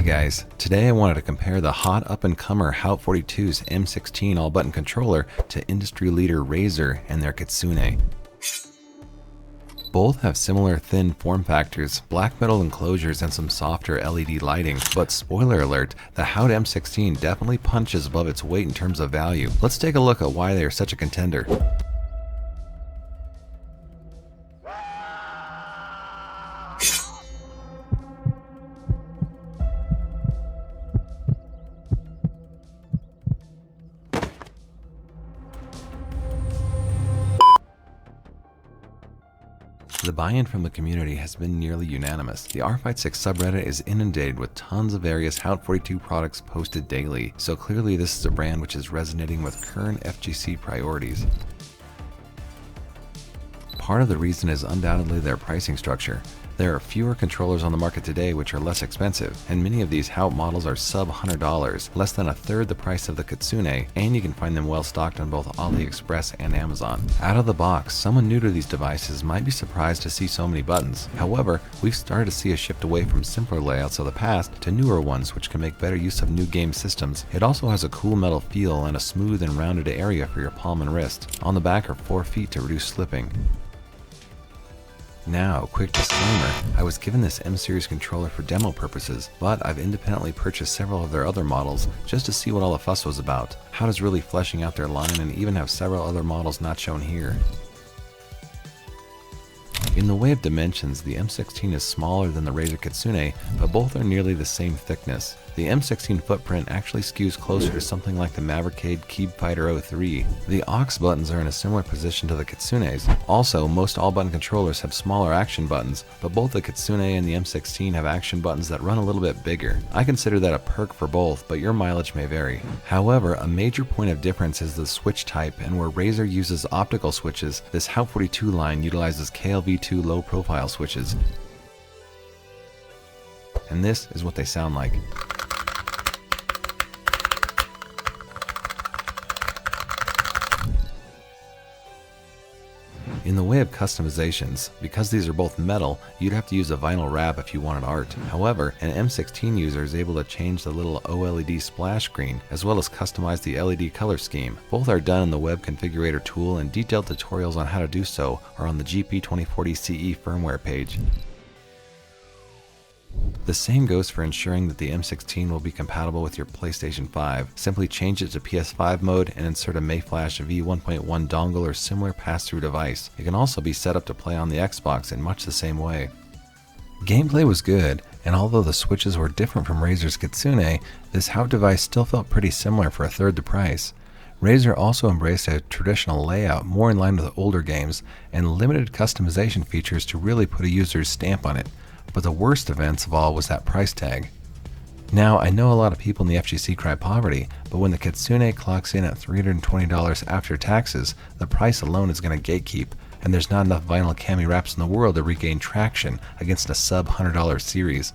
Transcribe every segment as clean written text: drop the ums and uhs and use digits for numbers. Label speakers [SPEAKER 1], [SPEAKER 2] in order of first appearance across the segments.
[SPEAKER 1] guys, today I wanted to compare the hot up-and-comer Haute42's M16 all-button controller to industry leader Razer and their Kitsune. Both have similar thin form factors, black metal enclosures, and some softer LED lighting, but spoiler alert, the Haute M16 definitely punches above its weight in terms of value. Let's take a look at why they are such a contender. The buy-in from the community has been nearly unanimous. The R56 subreddit is inundated with tons of various Haute42 products posted daily, so clearly this is a brand which is resonating with current FGC priorities. Part of the reason is undoubtedly their pricing structure. There are fewer controllers on the market today which are less expensive, and many of these Haute models are sub $100, less than a third the price of the Kitsune, and you can find them well stocked on both AliExpress and Amazon. Out of the box, someone new to these devices might be surprised to see so many buttons. However, we've started to see a shift away from simpler layouts of the past to newer ones which can make better use of new game systems. It also has a cool metal feel and a smooth and rounded area for your palm and wrist. On the back are 4 feet to reduce slipping. Now, quick disclaimer, I was given this M-series controller for demo purposes, but I've independently purchased several of their other models just to see what all the fuss was about. Haute is really fleshing out their line and even have several other models not shown here. In the way of dimensions, the M16 is smaller than the Razer Kitsune, but both are nearly the same thickness. The M16 footprint actually skews closer to something like the Mavericade Keybfighter 03. The aux buttons are in a similar position to the Kitsune's. Also, most all-button controllers have smaller action buttons, but both the Kitsune and the M16 have action buttons that run a little bit bigger. I consider that a perk for both, but your mileage may vary. However, a major point of difference is the switch type, and where Razer uses optical switches, this Haute42 line utilizes KLV2 low-profile switches. And this is what they sound like. In the way of customizations, because these are both metal, you'd have to use a vinyl wrap if you wanted art. However, an M16 user is able to change the little OLED splash screen, as well as customize the LED color scheme. Both are done in the Web Configurator tool, and detailed tutorials on how to do so are on the GP2040CE firmware page. The same goes for ensuring that the M16 will be compatible with your PlayStation 5. Simply change it to PS5 mode and insert a Mayflash V1.1 dongle or similar pass-through device. It can also be set up to play on the Xbox in much the same way. Gameplay was good, and although the switches were different from Razer's Kitsune, this Haute device still felt pretty similar for a third the price. Razer also embraced a traditional layout more in line with older games and limited customization features to really put a user's stamp on it. But the worst events of all was that price tag. Now, I know a lot of people in the FGC cry poverty, but when the Kitsune clocks in at $320 after taxes, the price alone is going to gatekeep, and there's not enough vinyl cami wraps in the world to regain traction against a sub $100 series.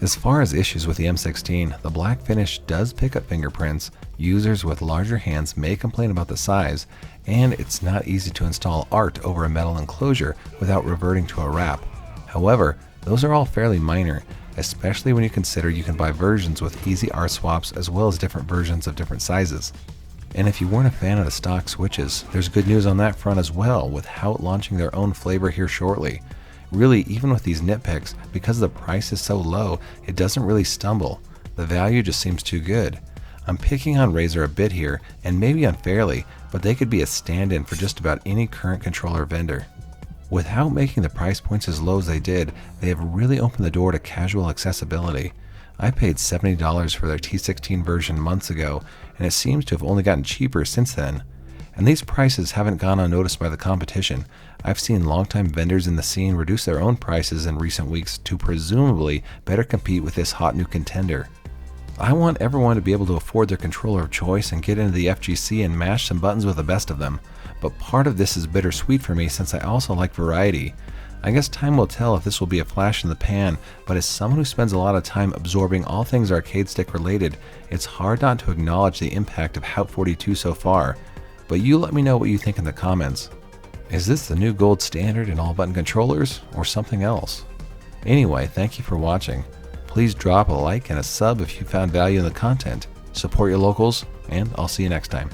[SPEAKER 1] As far as issues with the M16, the black finish does pick up fingerprints, users with larger hands may complain about the size, and it's not easy to install art over a metal enclosure without reverting to a wrap. However, those are all fairly minor, especially when you consider you can buy versions with easy art swaps as well as different versions of different sizes. And if you weren't a fan of the stock switches, there's good news on that front as well, with Haute launching their own flavor here shortly. Really, even with these nitpicks, because the price is so low, it doesn't really stumble. The value just seems too good. I'm picking on Razer a bit here, and maybe unfairly, but they could be a stand-in for just about any current controller vendor. Without making the price points as low as they did, they have really opened the door to casual accessibility. I paid $70 for their T16 version months ago, and it seems to have only gotten cheaper since then. And these prices haven't gone unnoticed by the competition. I've seen longtime vendors in the scene reduce their own prices in recent weeks to presumably better compete with this hot new contender. I want everyone to be able to afford their controller of choice and get into the FGC and mash some buttons with the best of them. But part of this is bittersweet for me since I also like variety. I guess time will tell if this will be a flash in the pan, but as someone who spends a lot of time absorbing all things arcade stick related, it's hard not to acknowledge the impact of Haute42 so far. But you let me know what you think in the comments. Is this the new gold standard in all button controllers, or something else? Anyway, thank you for watching. Please drop a like and a sub if you found value in the content. Support your locals, and I'll see you next time.